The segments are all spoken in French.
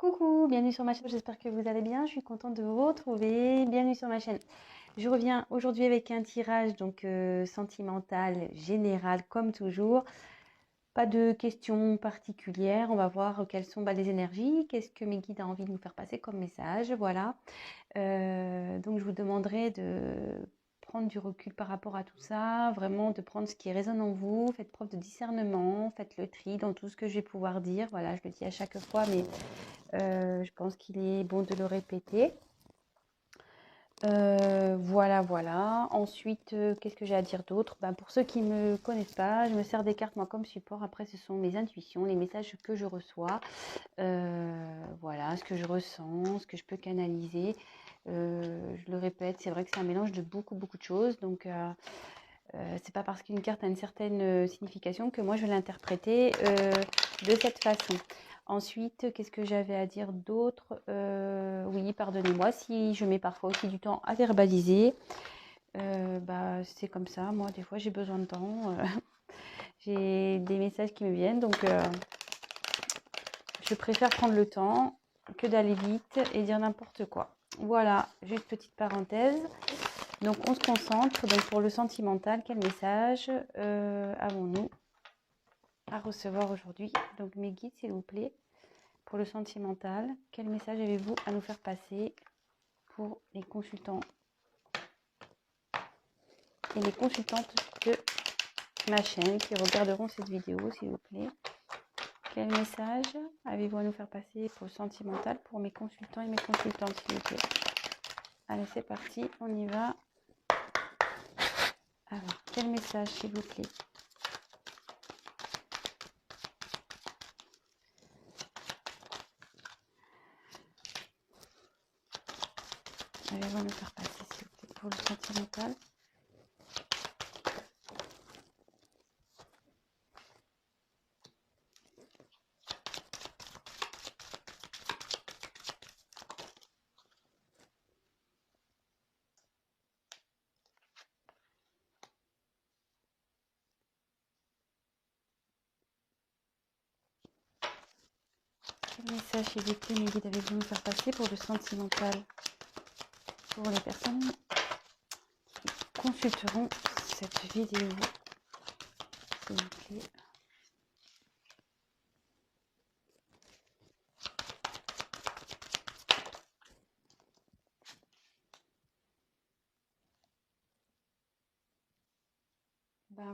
Coucou, bienvenue sur ma chaîne, j'espère que vous allez bien, je suis contente de vous retrouver, bienvenue sur ma chaîne. Je reviens aujourd'hui avec un tirage sentimental, général comme toujours, pas de questions particulières, on va voir quelles sont les énergies, qu'est-ce que mes guides ont envie de nous faire passer comme message, voilà. Donc je vous demanderai de prendre du recul par rapport à tout ça, vraiment de prendre ce qui résonne en vous, faites preuve de discernement, faites le tri dans tout ce que je vais pouvoir dire, voilà, je le dis à chaque fois, mais je pense qu'il est bon de le répéter. Voilà. Ensuite, qu'est-ce que j'ai à dire d'autre? Pour ceux qui ne me connaissent pas, je me sers des cartes moi comme support. Après, ce sont mes intuitions, les messages que je reçois. Voilà, ce que je ressens, ce que je peux canaliser. Je le répète, c'est vrai que c'est un mélange de beaucoup de choses. Donc, c'est pas parce qu'une carte a une certaine signification que moi je vais l'interpréter de cette façon. Ensuite, qu'est-ce que j'avais à dire d'autre? Oui, pardonnez-moi si je mets parfois aussi du temps à verbaliser. C'est comme ça, moi des fois j'ai besoin de temps. J'ai des messages qui me viennent, donc je préfère prendre le temps que d'aller vite et dire n'importe quoi. Voilà, juste petite parenthèse. Donc on se concentre. Donc pour le sentimental, quel message avons-nous à recevoir aujourd'hui? Donc mes guides, s'il vous plaît, pour le sentimental, quel message avez-vous à nous faire passer pour les consultants et les consultantes de ma chaîne qui regarderont cette vidéo, s'il vous plaît? Quel message avez-vous à nous faire passer pour le sentimental pour mes consultants et mes consultantes, s'il vous plaît? Allez, c'est parti, on y va. Alors, quel message, s'il vous plaît? Allez-vous nous faire passer, s'il vous plaît, pour le sentimental? Quel message, s'il vous plaît, mes guides, avez-vous nous faire passer pour le sentimental pour les personnes qui consulteront cette vidéo, s'il vous plaît?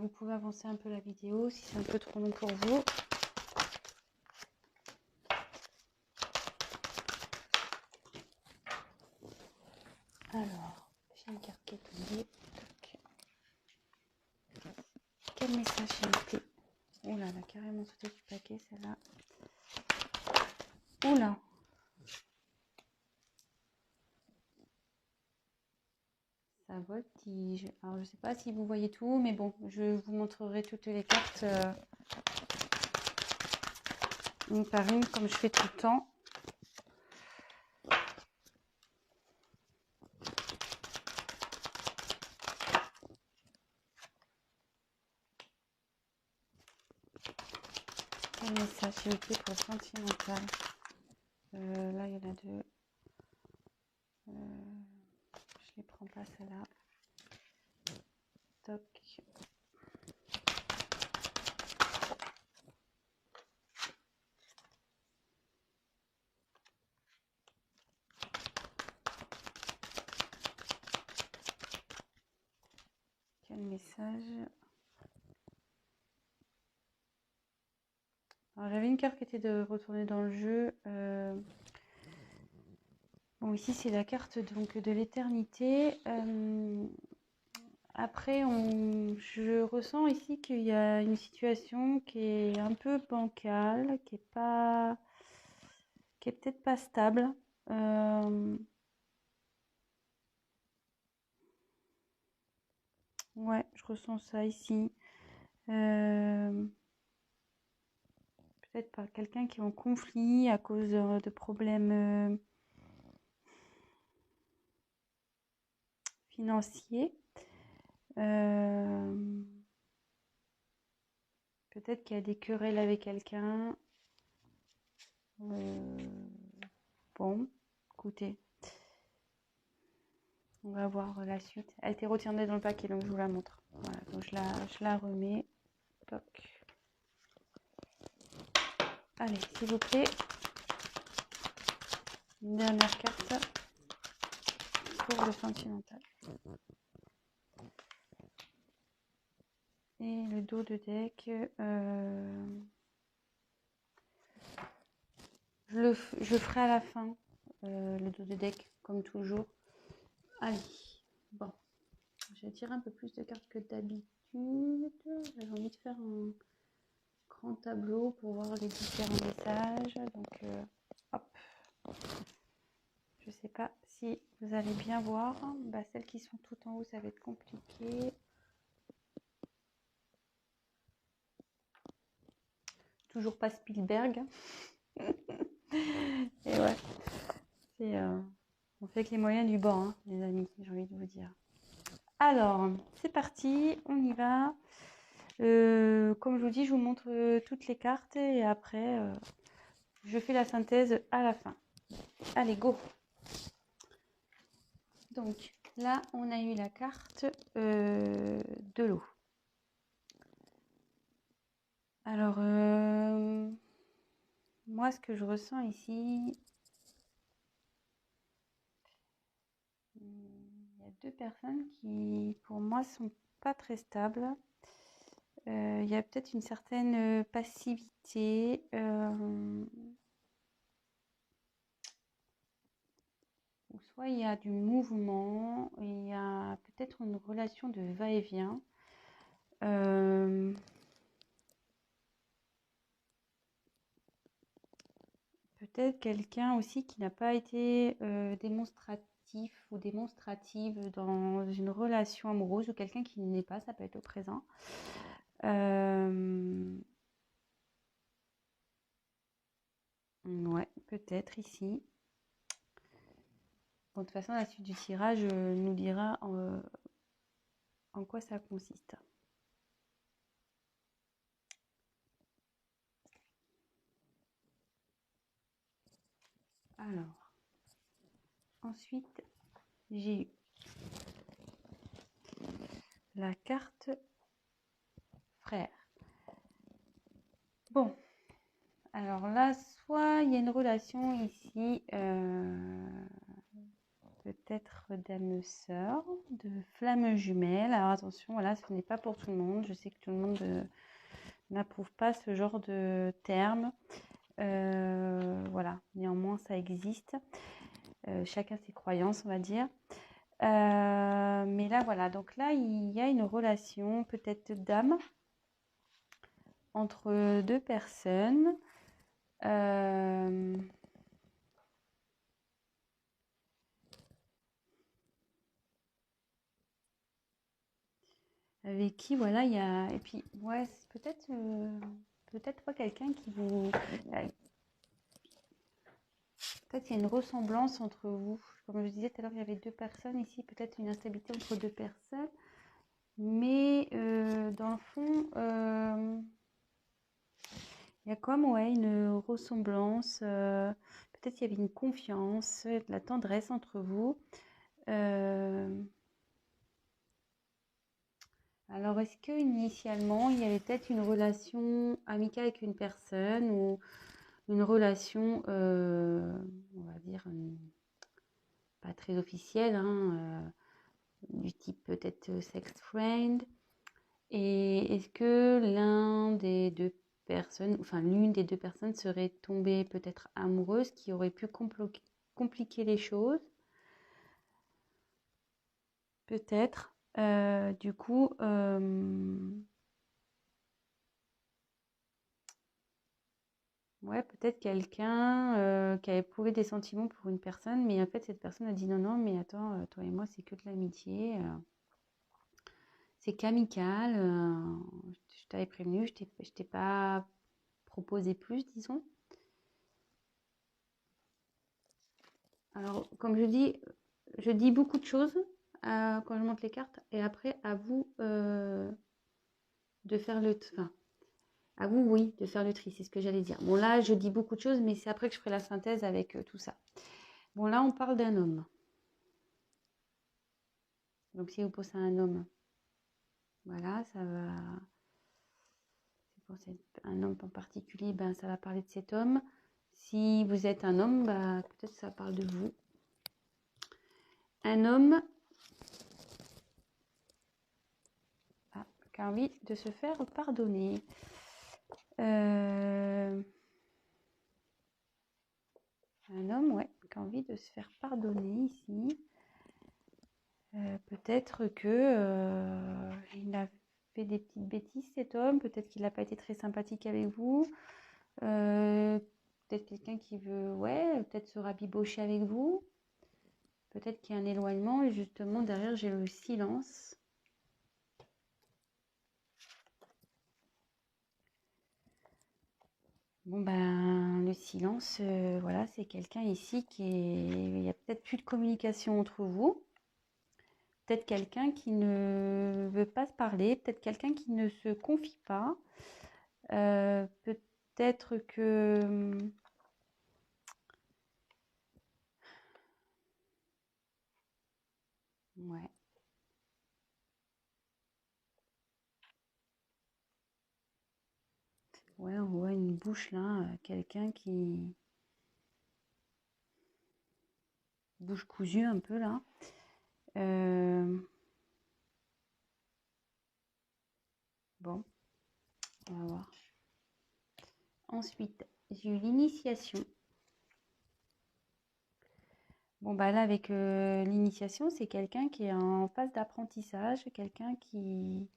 Vous pouvez avancer un peu la vidéo si c'est un peu trop long pour vous. Alors, j'ai une carte qui est tombée. Quel message, s'il vous plaît? Oula, elle a carrément sauté du paquet, celle-là. Oula. Ça voltige. Alors, je ne sais pas si vous voyez tout, mais bon, je vous montrerai toutes les cartes une par une, comme je fais tout le temps. Quel message, s'il vous plaît, pour le sentimental? Là, il y en a deux. Je les prends pas, celle-là. Toc. Quel message? Alors, j'avais une carte qui était de retourner dans le jeu. Bon, ici, c'est la carte donc de l'éternité. Après, je ressens ici qu'il y a une situation qui est un peu bancale, qui est peut-être pas stable. Ouais, je ressens ça ici. Peut-être par quelqu'un qui est en conflit à cause de problèmes financiers. Peut-être qu'il y a des querelles avec quelqu'un. écoutez. On va voir la suite. Elle était retirée dans le paquet, donc je vous la montre. Voilà, donc je la remets. Toc. Allez, s'il vous plaît. Une dernière carte pour le sentimental. Et le dos de deck. Je ferai à la fin le dos de deck, comme toujours. Allez, bon. Je vais tirer un peu plus de cartes que d'habitude. J'ai envie de faire un grand tableau pour voir les différents messages. Donc, hop. Je sais pas si vous allez bien voir. Bah, celles qui sont tout en haut, ça va être compliqué. Toujours pas Spielberg. Et ouais, c'est on fait avec les moyens du bord, hein, les amis, j'ai envie de vous dire. Alors, c'est parti, on y va. Comme je vous dis, je vous montre toutes les cartes et après, je fais la synthèse à la fin. Allez, go! Donc, là, on a eu la carte de l'eau. Alors, moi, ce que je ressens ici, il y a deux personnes qui, pour moi, sont pas très stables. Il y a peut-être une certaine passivité. Ou soit il y a du mouvement, il y a peut-être une relation de va-et-vient. Peut-être quelqu'un aussi qui n'a pas été démonstratif ou démonstrative dans une relation amoureuse ou quelqu'un qui ne l'est pas, ça peut être au présent. Ouais, peut-être ici. Bon, de toute façon, la suite du tirage nous dira en quoi ça consiste. Alors, ensuite, j'ai eu la carte frère. Bon, alors là, soit il y a une relation ici, peut-être d'âme-sœur, de flamme jumelle. Alors attention, voilà, ce n'est pas pour tout le monde. Je sais que tout le monde n'approuve pas ce genre de terme. Voilà, néanmoins, ça existe. Chacun ses croyances, on va dire. Mais là, voilà, donc là, il y a une relation peut-être d'âme entre deux personnes. Avec qui, voilà, il y a... Et puis, ouais, c'est peut-être pas quelqu'un qui vous... Peut-être qu'il y a une ressemblance entre vous. Comme je disais tout à l'heure, il y avait deux personnes ici, peut-être une instabilité entre deux personnes. Mais dans le fond, il y a comme ouais, une ressemblance. Peut-être qu'il y avait une confiance, de la tendresse entre vous. Alors, est-ce que initialement, il y avait peut-être une relation amicale avec une personne ou une relation, on va dire, pas très officielle, hein, du type peut-être sex friend. Et est-ce que l'un des deux personnes, enfin l'une des deux personnes serait tombée peut-être amoureuse, qui aurait pu compliquer les choses? Peut-être. Du coup, ouais, peut-être quelqu'un qui a éprouvé des sentiments pour une personne, mais en fait, cette personne a dit non, non, mais attends, toi et moi, c'est que de l'amitié, c'est qu'amical, je t'avais prévenu, je t'ai pas proposé plus, disons. Alors, comme je dis beaucoup de choses quand je monte les cartes, et après, à vous de faire le... Enfin, à vous, oui, de faire le tri, c'est ce que j'allais dire. Bon, là, je dis beaucoup de choses, mais c'est après que je ferai la synthèse avec tout ça. Bon, là, on parle d'un homme. Donc, si vous pensez à un homme, voilà, ça va. Pour un homme en particulier, ben, ça va parler de cet homme. Si vous êtes un homme, ben, peut-être ça parle de vous. Un homme qui a envie de se faire pardonner. Un homme, ouais, qui a envie de se faire pardonner ici. Peut-être que il a fait des petites bêtises, cet homme. Peut-être qu'il n'a pas été très sympathique avec vous. Peut-être quelqu'un qui veut, ouais, peut-être se rabibocher avec vous. Peut-être qu'il y a un éloignement et justement derrière j'ai le silence. Bon ben le silence, voilà, c'est quelqu'un ici qui est. Il n'y a peut-être plus de communication entre vous. Peut-être quelqu'un qui ne veut pas se parler, peut-être quelqu'un qui ne se confie pas. Peut-être que. Ouais. Ouais, on voit une bouche là, quelqu'un qui. Bouche cousue un peu là. Bon, on va voir. Ensuite, j'ai eu l'initiation. Bon, bah là, avec l'initiation, c'est quelqu'un qui est en phase d'apprentissage, quelqu'un qui.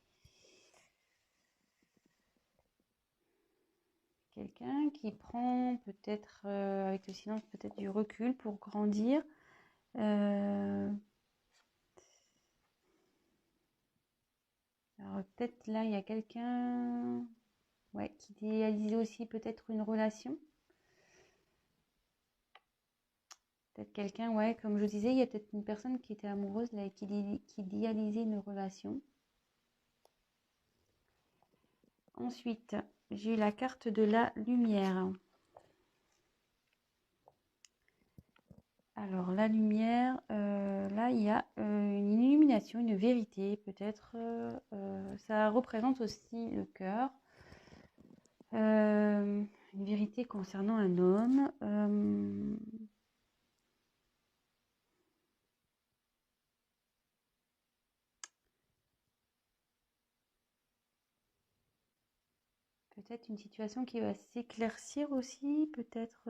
Quelqu'un qui prend peut-être, avec le silence, peut-être du recul pour grandir. Alors, peut-être là, il y a quelqu'un, ouais, qui idéalise aussi peut-être une relation. Peut-être quelqu'un, ouais, comme je disais, il y a peut-être une personne qui était amoureuse là, et qui idéalisait une relation. Ensuite, j'ai eu la carte de la lumière. Alors, la lumière, là, il y a une illumination, une vérité, peut-être. Ça représente aussi le cœur. Une vérité concernant un homme. Peut-être une situation qui va s'éclaircir aussi, peut-être.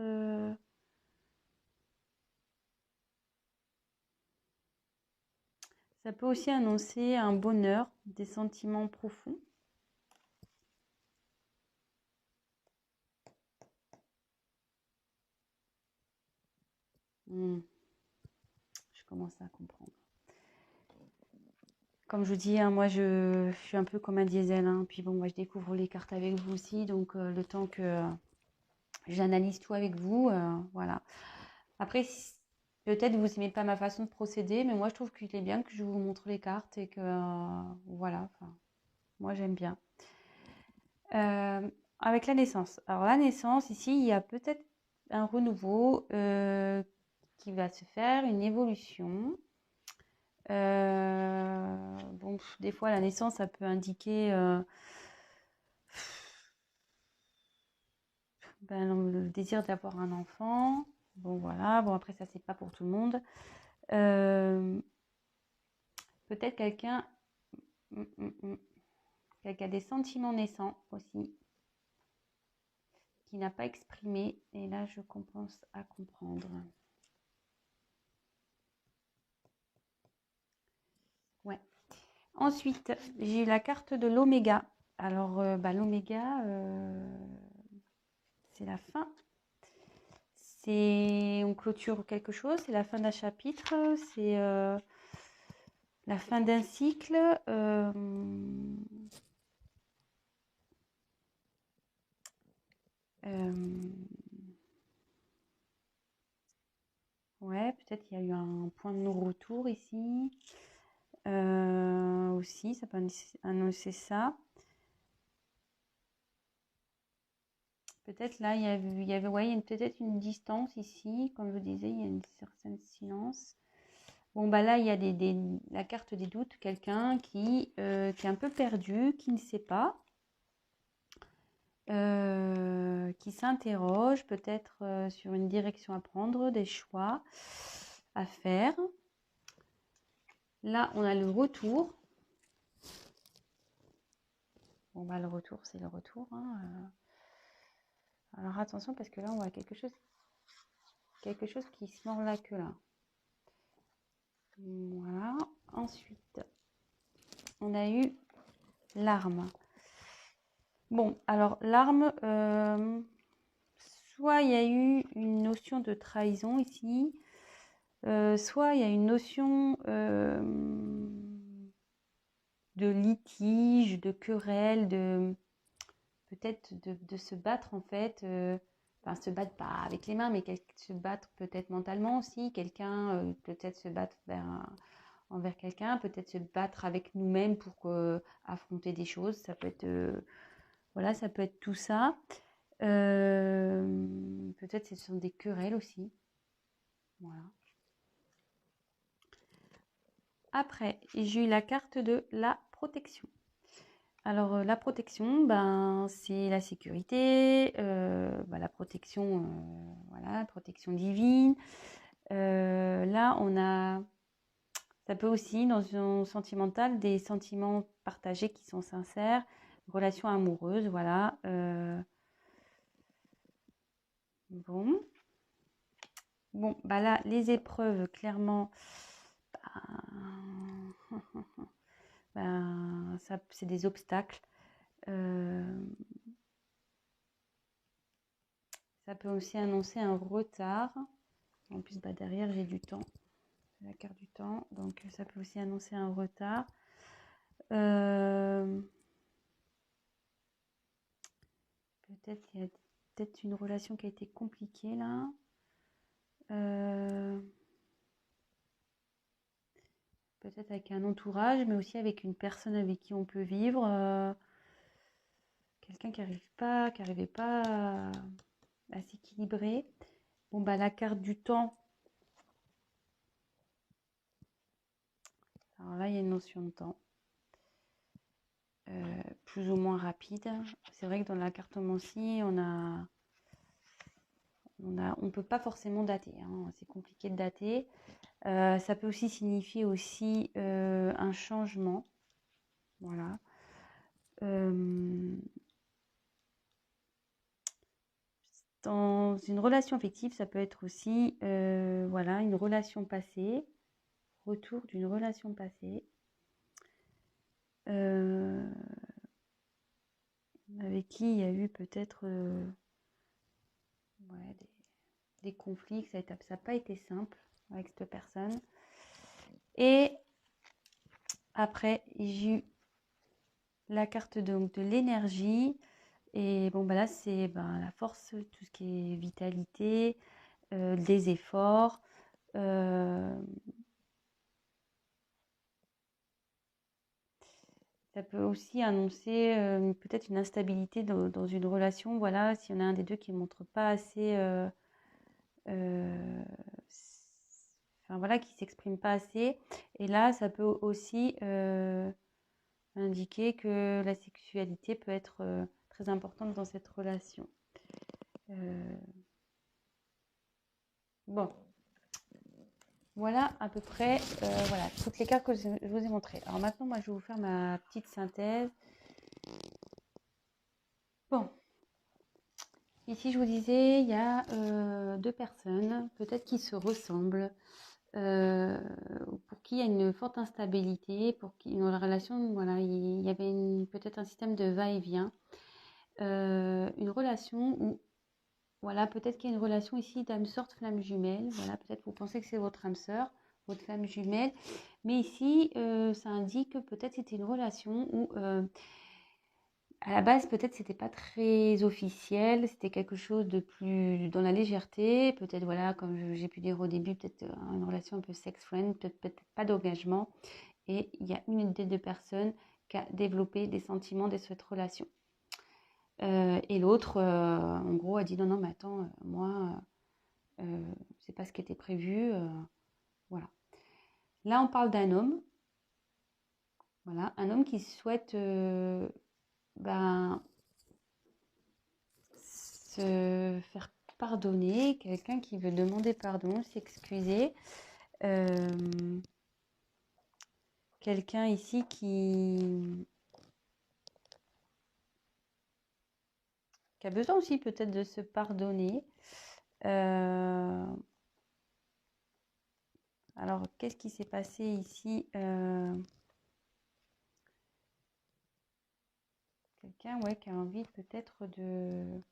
Ça peut aussi annoncer un bonheur, des sentiments profonds. Je commence à comprendre. Comme je vous dis, hein, moi je suis un peu comme un diesel. Hein. Puis bon, moi je découvre les cartes avec vous aussi. Donc le temps que j'analyse tout avec vous, voilà. Après, peut-être vous n'aimez pas ma façon de procéder, mais moi je trouve qu'il est bien que je vous montre les cartes et que voilà, moi j'aime bien. Avec la naissance. Alors la naissance, ici, il y a peut-être un renouveau qui va se faire, une évolution. Bon, des fois, la naissance, ça peut indiquer le désir d'avoir un enfant. Bon, voilà. Bon, après, ça, c'est pas pour tout le monde. Peut-être quelqu'un qui a des sentiments naissants aussi, qui n'a pas exprimé. Et là, je commence à comprendre. Ouais. Ensuite, j'ai eu la carte de l'oméga. Alors, l'oméga, c'est la fin. On clôture quelque chose, c'est la fin d'un chapitre, c'est la fin d'un cycle. Ouais, peut-être qu'il y a eu un point de non-retour ici. Aussi, ça peut annoncer ça. Peut-être là, ouais, il y a peut-être une distance ici. Comme je vous disais, il y a une certaine silence. Bon, bah là, il y a la carte des doutes. Quelqu'un qui est un peu perdu, qui ne sait pas, qui s'interroge peut-être sur une direction à prendre, des choix à faire. Là, on a le retour. Bon, bah le retour, c'est le retour, hein. Alors attention, parce que là, on voit quelque chose qui se mord la queue là. Voilà. Ensuite, on a eu l'arme. Bon, alors l'arme, soit il y a eu une notion de trahison ici, soit il y a une notion de litige, de querelle, peut-être de se battre en fait, enfin se battre pas avec les mains, mais se battre peut-être mentalement aussi, quelqu'un peut-être se battre envers quelqu'un, peut-être se battre avec nous-mêmes pour affronter des choses, ça peut être voilà, ça peut être tout ça. Peut-être ce sont des querelles aussi. Voilà. Après, j'ai eu la carte de la protection. Alors, la protection, ben, c'est la sécurité, la protection, voilà, protection divine. Là, on a, ça peut aussi, dans un sentimental, des sentiments partagés qui sont sincères, relations amoureuses, voilà. Bon. Bon, bah là, les épreuves, clairement, ça, c'est des obstacles. Ça peut aussi annoncer un retard. En plus, bah, derrière, j'ai du temps. La carte du temps. Donc, ça peut aussi annoncer un retard. Peut-être qu'il y a peut-être une relation qui a été compliquée là. Peut-être avec un entourage, mais aussi avec une personne avec qui on peut vivre. Quelqu'un qui n'arrivait pas à s'équilibrer. Bon, bah, la carte du temps. Alors là, il y a une notion de temps. Plus ou moins rapide. C'est vrai que dans la cartomancie, on ne peut pas forcément dater, hein. C'est compliqué de dater. Ça peut aussi signifier aussi un changement. Voilà. Dans une relation affective, ça peut être aussi voilà, une relation passée, retour d'une relation passée. Avec qui il y a eu peut-être ouais, des conflits, ça n'a pas été simple avec cette personne. Et après, j'ai eu la carte donc de l'énergie. Et bon, bah là, c'est la force, tout ce qui est vitalité, des efforts. Ça peut aussi annoncer peut-être une instabilité dans une relation. Voilà, s'il y en a un des deux qui ne montre pas assez, enfin voilà, qui ne s'exprime pas assez. Et là, ça peut aussi indiquer que la sexualité peut être très importante dans cette relation. Bon, voilà à peu près voilà, toutes les cartes que je vous ai montrées. Alors maintenant, moi, je vais vous faire ma petite synthèse. Bon, ici, je vous disais, il y a deux personnes, peut-être qui se ressemblent, pour qui il y a une forte instabilité, pour qui dans la relation, voilà, il y avait peut-être un système de va-et-vient, une relation où, voilà, peut-être qu'il y a une relation ici d'âme sœur, flamme jumelle, voilà, peut-être vous pensez que c'est votre âme sœur, votre flamme jumelle, mais ici, ça indique que peut-être c'était une relation où à la base, peut-être c'était pas très officiel, c'était quelque chose de plus dans la légèreté, peut-être voilà, comme j'ai pu dire au début, peut-être une relation un peu sex-friend, peut-être pas d'engagement. Et il y a une des deux personnes qui a développé des sentiments de cette relation. Et l'autre, en gros, a dit non, non, mais attends, moi, c'est pas ce qui était prévu. Voilà. Là, on parle d'un homme. Voilà, un homme qui souhaite ben, se faire pardonner, quelqu'un qui veut demander pardon, s'excuser. Quelqu'un ici qui a besoin aussi peut-être de se pardonner. Alors, qu'est-ce qui s'est passé ici? Quelqu'un, ouais, qui a envie peut-être de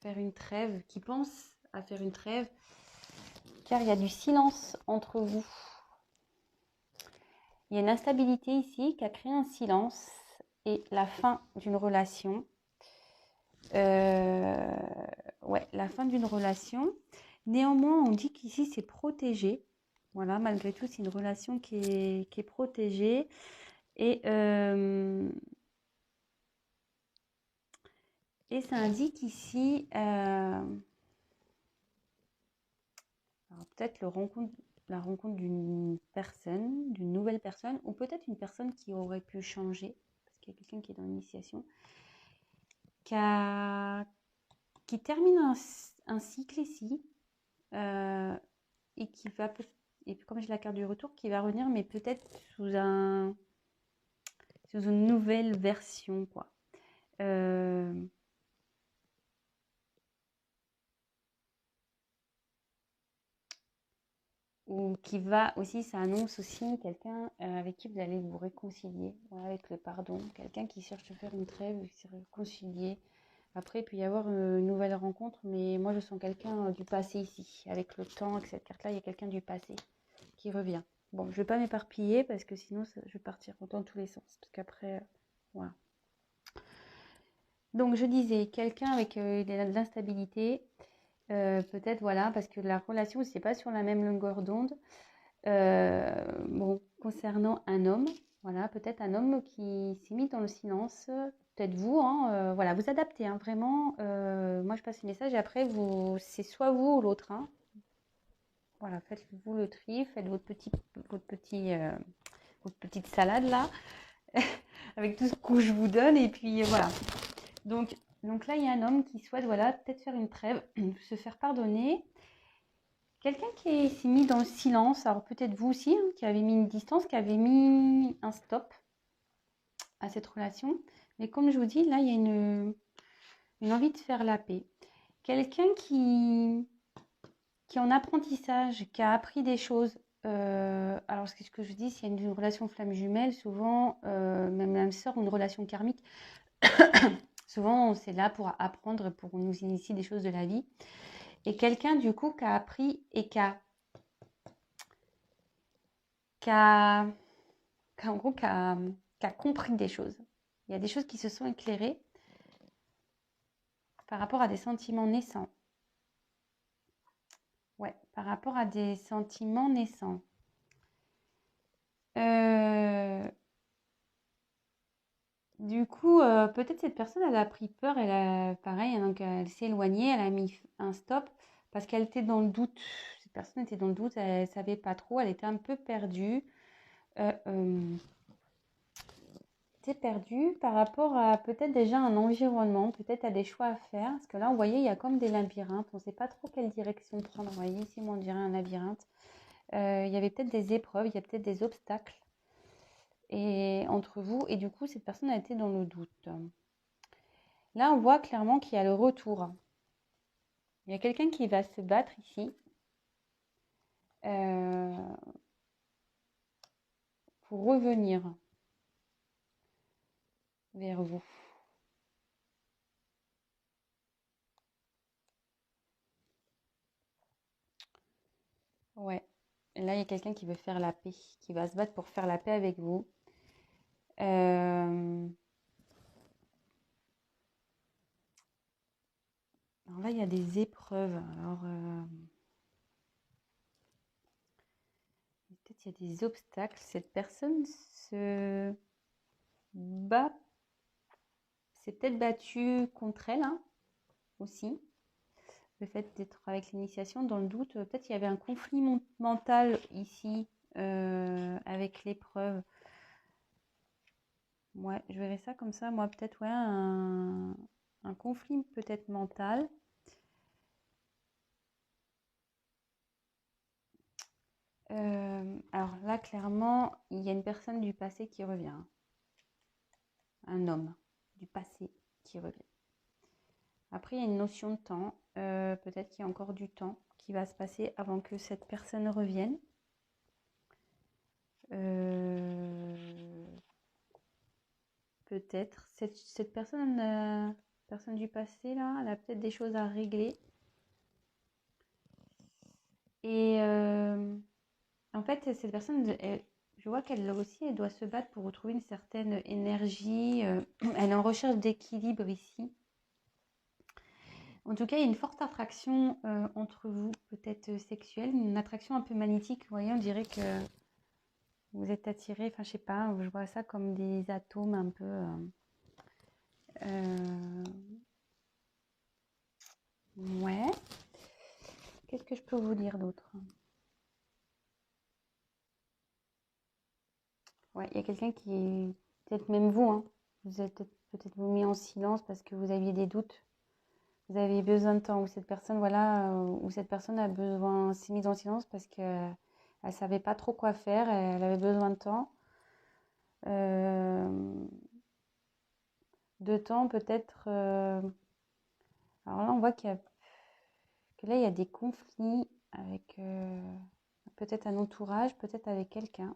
faire une trêve, qui pense à faire une trêve, car il y a du silence entre vous. Il y a une instabilité ici qui a créé un silence et la fin d'une relation. Ouais, la fin d'une relation. Néanmoins, on dit qu'ici, c'est protégé. Voilà, malgré tout, c'est une relation qui est protégée. Et ça indique ici, peut-être la rencontre d'une personne, d'une nouvelle personne, ou peut-être une personne qui aurait pu changer, parce qu'il y a quelqu'un qui est dans l'initiation, qui termine un cycle ici, et qui va, et puis comme j'ai la carte du retour, qui va revenir, mais peut-être sous une nouvelle version, quoi. Ou qui va aussi, ça annonce aussi quelqu'un avec qui vous allez vous réconcilier, voilà, avec le pardon, quelqu'un qui cherche à faire une trêve, qui se réconcilier. Après, il peut y avoir une nouvelle rencontre, mais moi je sens quelqu'un du passé ici, avec le temps, avec cette carte-là, il y a quelqu'un du passé qui revient. Bon, je ne vais pas m'éparpiller parce que sinon je vais partir dans tous les sens, parce qu'après, voilà. Donc je disais, quelqu'un avec de l'instabilité, peut-être, voilà, parce que la relation, c'est pas sur la même longueur d'onde. Bon, concernant un homme, voilà, peut-être un homme qui s'est mis dans le silence, peut-être vous, hein, voilà, vous adaptez, hein, vraiment. Moi, je passe le message et après, c'est soit vous ou l'autre, hein. Voilà, faites-vous le tri, faites votre petite salade là, avec tout ce que je vous donne, et puis voilà. Donc là, il y a un homme qui souhaite, voilà, peut-être faire une trêve, se faire pardonner. Quelqu'un qui s'est mis dans le silence, alors peut-être vous aussi, hein, qui avez mis une distance, qui avait mis un stop à cette relation. Mais comme je vous dis, là, il y a une envie de faire la paix. Quelqu'un qui est en apprentissage, qui a appris des choses. Alors, ce que je dis, s'il y a une relation flamme jumelle, souvent, même sœur ou une relation karmique, souvent, c'est là pour apprendre, pour nous initier des choses de la vie. Et quelqu'un, du coup, qui a appris et qui a, en gros, qui a compris des choses. Il y a des choses qui se sont éclairées par rapport à des sentiments naissants. Ouais, par rapport à des sentiments naissants. Du coup, peut-être cette personne, elle a pris peur, pareil, donc elle s'est éloignée, elle a mis un stop parce qu'elle était dans le doute. Cette personne était dans le doute, elle ne savait pas trop, elle était un peu perdue. Perdue par rapport à peut-être déjà un environnement, peut-être à des choix à faire. Parce que là, vous voyez, il y a comme des labyrinthes. On ne sait pas trop quelle direction prendre. Vous voyez, ici, on dirait un labyrinthe. Il y avait peut-être des épreuves, il y a peut-être des obstacles entre vous. Et du coup, cette personne a été dans le doute. Là, on voit clairement qu'il y a le retour. Il y a quelqu'un qui va se battre ici. Pour revenir vers vous. Ouais. Et là, il y a quelqu'un qui veut faire la paix, qui va se battre pour faire la paix avec vous. Alors là, il y a des épreuves. Alors, peut-être il y a des obstacles. Cette personne se bat s'est peut-être battu contre elle hein, aussi. Le fait d'être avec l'initiation, dans le doute, peut-être qu'il y avait un conflit mental ici avec l'épreuve. Ouais, je verrais ça comme ça. Moi, peut-être, ouais, un conflit peut-être mental. Alors là, clairement, il y a une personne du passé qui revient. Un homme du passé qui revient. Après, il y a une notion de temps. Peut-être qu'il y a encore du temps qui va se passer avant que cette personne revienne. Peut-être. Cette personne, personne du passé, là, elle a peut-être des choses à régler. Et en fait, cette personne, je vois qu'elle aussi, elle doit se battre pour retrouver une certaine énergie. Elle est en recherche d'équilibre ici. En tout cas, il y a une forte attraction entre vous, peut-être sexuelle, une attraction un peu magnétique. Vous voyez, on dirait que vous êtes attirés, enfin, je sais pas, je vois ça comme des atomes un peu. Ouais. Qu'est-ce que je peux vous dire d'autre? Ouais, il y a quelqu'un qui, peut-être même vous, hein, vous êtes peut-être vous mis en silence parce que vous aviez des doutes. Vous avez besoin de temps, ou cette personne, voilà, ou cette personne a besoin, s'est mise en silence parce que elle savait pas trop quoi faire, elle avait besoin de temps. De temps peut-être. Alors là, on voit que là, il y a des conflits avec peut-être un entourage, peut-être avec quelqu'un.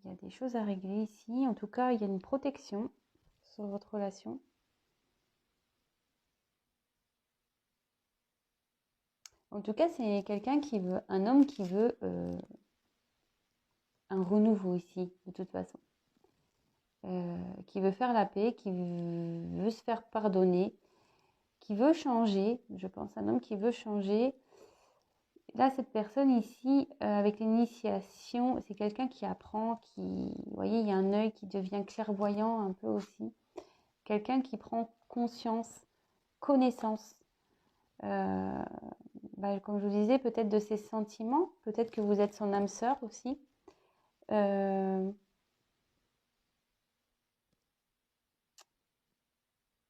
Il y a des choses à régler ici. En tout cas, il y a une protection sur votre relation. En tout cas, c'est quelqu'un qui veut, un homme qui veut un renouveau ici, de toute façon. Qui veut faire la paix, qui veut se faire pardonner, qui veut changer, je pense, un homme qui veut changer. Là, cette personne ici, avec l'initiation, c'est quelqu'un qui apprend, qui, vous voyez, il y a un œil qui devient clairvoyant un peu aussi. Quelqu'un qui prend conscience, connaissance, comme je vous disais, peut-être de ses sentiments, peut-être que vous êtes son âme sœur aussi.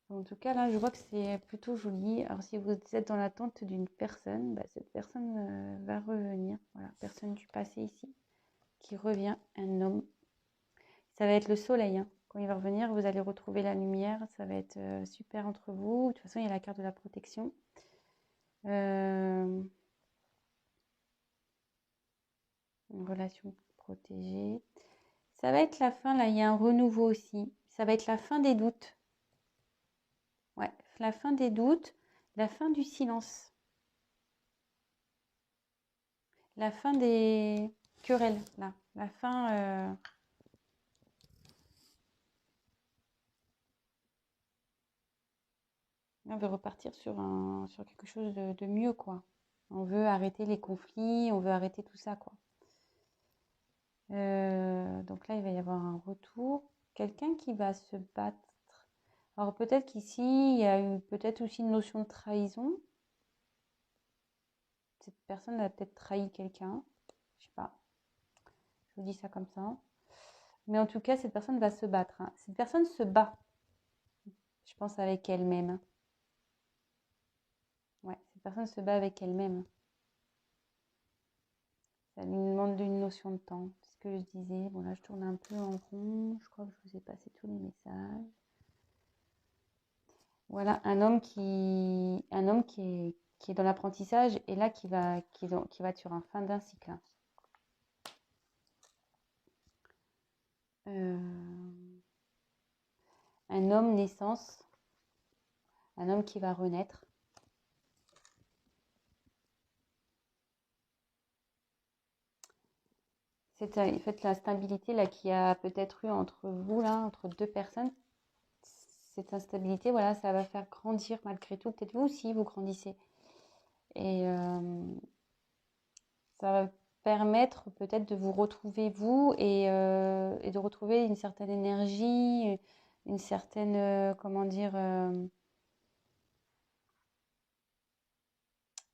En tout cas, là, je vois que c'est plutôt joli. Alors, si vous êtes dans l'attente d'une personne, cette personne va revenir. Voilà, personne du passé ici qui revient, un homme. Ça va être le soleil. Hein. Quand il va revenir, vous allez retrouver la lumière. Ça va être super entre vous. De toute façon, il y a la carte de la protection. Une relation protégée. Ça va être la fin. Là, il y a un renouveau aussi. Ça va être la fin des doutes. Ouais, la fin des doutes, la fin du silence. La fin des querelles, là. La fin. On veut repartir sur quelque chose de mieux, quoi. On veut arrêter les conflits, on veut arrêter tout ça, quoi. Donc là, il va y avoir un retour. Quelqu'un qui va se battre. Alors peut-être qu'ici, il y a eu peut-être aussi une notion de trahison. Cette personne a peut-être trahi quelqu'un. Je sais pas. Je vous dis ça comme ça. Mais en tout cas, cette personne va se battre. Hein. Cette personne se bat. Je pense avec elle-même. Ouais, cette personne se bat avec elle-même. Ça lui demande une notion de temps. C'est ce que je disais. Bon, là, je tourne un peu en rond. Je crois que je vous ai passé tous les messages. Voilà, un homme qui est dans l'apprentissage et là qui va sur un fin d'un cycle. Un homme naissance, un homme qui va renaître. C'est en fait la stabilité là qui a peut-être eu entre vous là, entre deux personnes. Cette instabilité, voilà, ça va faire grandir malgré tout. Peut-être vous aussi, vous grandissez. Et ça va permettre peut-être de vous retrouver vous et de retrouver une certaine énergie, une certaine, comment dire,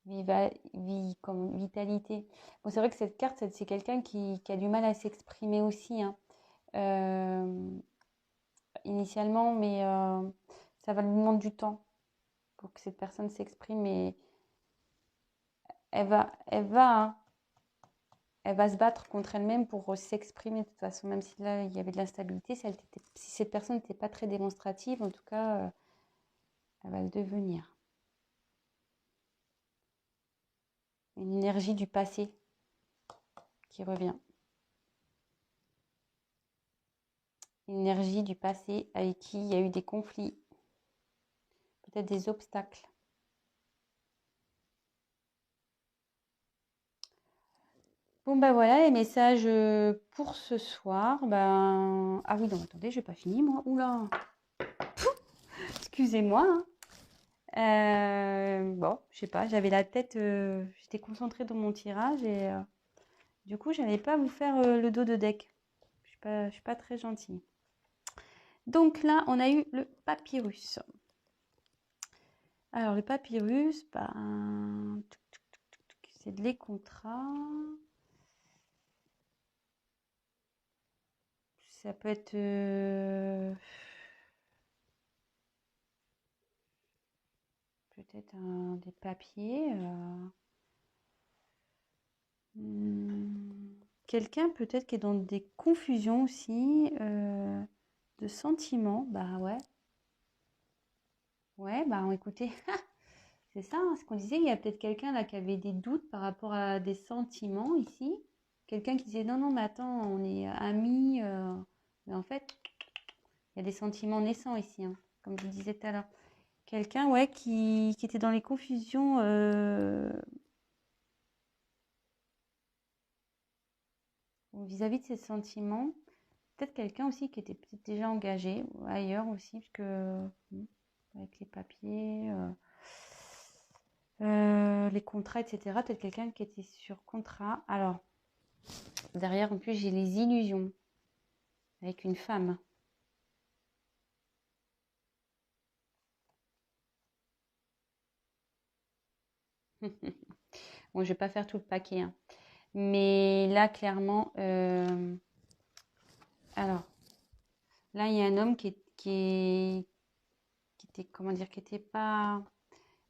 vitalité. Bon, c'est vrai que cette carte, c'est quelqu'un qui a du mal à s'exprimer aussi, hein, euh, initialement, mais ça va lui demander du temps pour que cette personne s'exprime. Et hein, elle va se battre contre elle-même pour s'exprimer de toute façon, même si là, il y avait de l'instabilité. Si cette personne n'était pas très démonstrative, en tout cas, elle va le devenir. Une énergie du passé qui revient. Une énergie du passé avec qui il y a eu des conflits, peut-être des obstacles. Bon, bah voilà les messages pour ce soir. Ben... Ah oui, non, attendez, j'ai pas fini moi. Oula, excusez-moi, hein. Bon, je sais pas, j'avais la tête, j'étais concentrée dans mon tirage et du coup, j'allais pas vous faire le dos de deck. Je suis pas très gentille. Donc là, on a eu le papyrus. Alors, le papyrus, ben, c'est de les contrats. Ça peut être peut-être des papiers. Quelqu'un peut-être qui est dans des confusions aussi de sentiments. Bah ouais. Ouais, bah écoutez, c'est ça, hein, ce qu'on disait. Il y a peut-être quelqu'un là qui avait des doutes par rapport à des sentiments ici. Quelqu'un qui disait non, non, mais attends, on est amis. Mais en fait, il y a des sentiments naissants ici, hein, comme je disais tout à l'heure. Quelqu'un, ouais, qui était dans les confusions vis-à-vis de ses sentiments. Peut-être quelqu'un aussi qui était peut-être déjà engagé ailleurs aussi, parce que avec les papiers, les contrats, etc. Peut-être quelqu'un qui était sur contrat. Alors, derrière, en plus, j'ai les illusions avec une femme. Bon, je vais pas faire tout le paquet, hein. Mais là, clairement, alors, là, il y a un homme qui était, comment dire, qui était pas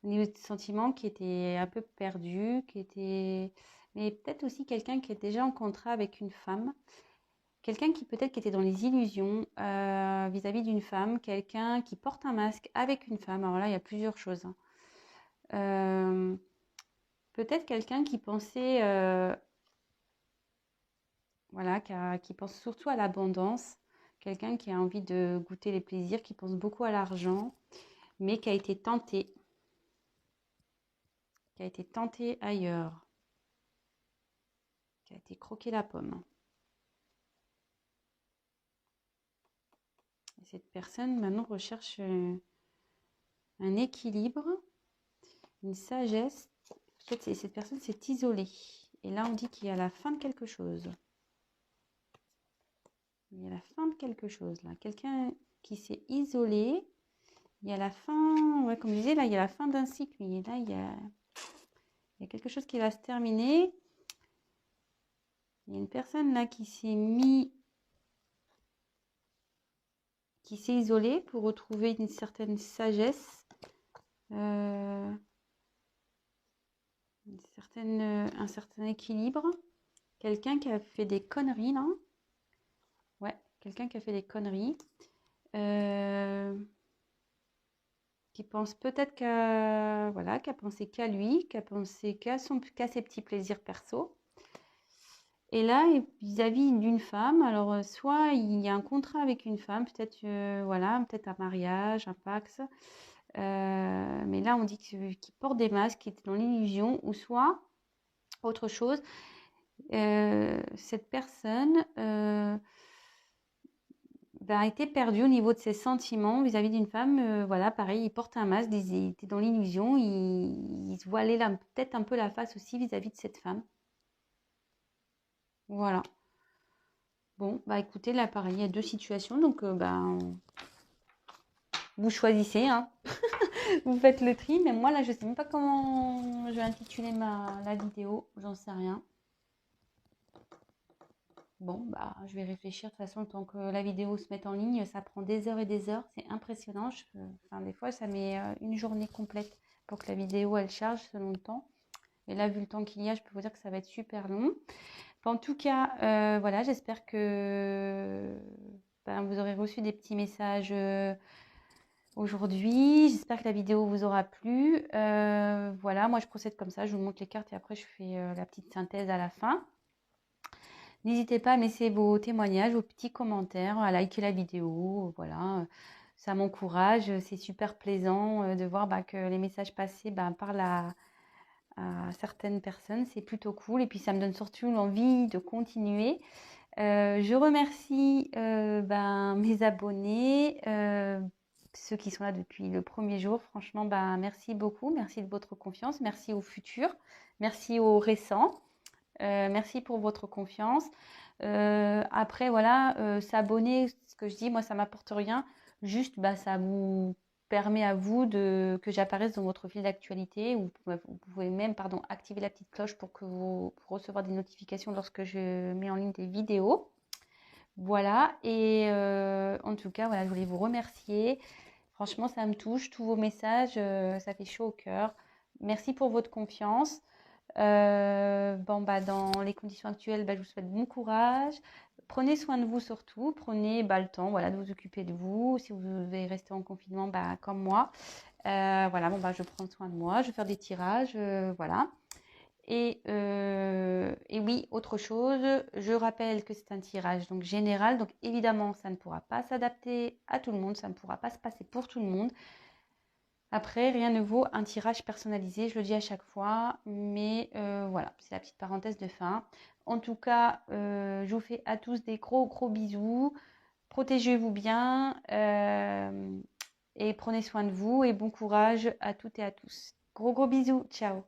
au niveau des sentiments, qui était un peu perdu, qui était, mais peut-être aussi quelqu'un qui est déjà en contrat avec une femme, quelqu'un qui peut-être qui était dans les illusions vis-à-vis d'une femme, quelqu'un qui porte un masque avec une femme. Alors là, il y a plusieurs choses, hein. Peut-être quelqu'un qui pensait, voilà, qui pense surtout à l'abondance, quelqu'un qui a envie de goûter les plaisirs, qui pense beaucoup à l'argent, mais qui a été tenté ailleurs, qui a été croqué la pomme. Et cette personne maintenant recherche un équilibre, une sagesse. Peut-être cette personne s'est isolée. Et là, on dit qu'il y a la fin de quelque chose. Il y a la fin de quelque chose là. Quelqu'un qui s'est isolé. Il y a la fin, ouais, comme je disais, là, il y a la fin d'un cycle. Et là, il y a quelque chose qui va se terminer. Il y a une personne là qui s'est isolée pour retrouver une certaine sagesse, un certain équilibre. Quelqu'un qui a fait des conneries là. Ouais, quelqu'un qui a fait des conneries. Qui pense peut-être voilà, qui a pensé qu'à lui, qui a pensé qu'à ses petits plaisirs perso. Et là, vis-à-vis d'une femme, alors soit il y a un contrat avec une femme, peut-être voilà, peut-être un mariage, un pax, mais là on dit qu'il porte des masques, qu'il est dans l'illusion, ou soit autre chose, cette personne a été perdue au niveau de ses sentiments vis-à-vis d'une femme. Voilà, pareil, il porte un masque, il était dans l'illusion, il se voilait peut-être un peu la face aussi vis-à-vis de cette femme. Voilà. Bon, bah écoutez, là pareil, il y a deux situations, donc Vous choisissez, hein. Vous faites le tri, mais moi là je sais même pas comment je vais intituler la vidéo, j'en sais rien. Bon, bah, je vais réfléchir. De toute façon, tant que la vidéo se met en ligne, ça prend des heures et des heures. C'est impressionnant. Enfin, des fois, ça met une journée complète pour que la vidéo, elle charge selon le temps. Et là, vu le temps qu'il y a, je peux vous dire que ça va être super long. En tout cas, voilà, j'espère que ben, vous aurez reçu des petits messages aujourd'hui. J'espère que la vidéo vous aura plu. Voilà, moi, je procède comme ça. Je vous montre les cartes et après, je fais la petite synthèse à la fin. N'hésitez pas à me laisser vos témoignages, vos petits commentaires, à liker la vidéo. Voilà, ça m'encourage. C'est super plaisant de voir que les messages passés parlent à certaines personnes. C'est plutôt cool. Et puis, ça me donne surtout l'envie de continuer. Je remercie mes abonnés, ceux qui sont là depuis le premier jour. Franchement, merci beaucoup. Merci de votre confiance. Merci aux futurs. Merci aux récents. Merci pour votre confiance. Après, voilà, s'abonner, ce que je dis, moi, ça m'apporte rien. Juste, ça vous permet à vous que j'apparaisse dans votre fil d'actualité. Vous pouvez même, activer la petite cloche pour pour recevoir des notifications lorsque je mets en ligne des vidéos. Voilà. Et en tout cas, voilà, je voulais vous remercier. Franchement, ça me touche. Tous vos messages, ça fait chaud au cœur. Merci pour votre confiance. Dans les conditions actuelles, je vous souhaite bon courage. Prenez soin de vous surtout. Prenez le temps de vous occuper de vous. Si vous devez rester en confinement, comme moi. Je prends soin de moi. Je vais faire des tirages. Voilà. Et oui, autre chose, je rappelle que c'est un tirage donc général. Donc évidemment, ça ne pourra pas s'adapter à tout le monde. Ça ne pourra pas se passer pour tout le monde. Après, rien ne vaut un tirage personnalisé, je le dis à chaque fois, mais voilà, c'est la petite parenthèse de fin. En tout cas, je vous fais à tous des gros gros bisous. Protégez-vous bien et prenez soin de vous et bon courage à toutes et à tous. Gros gros bisous, ciao.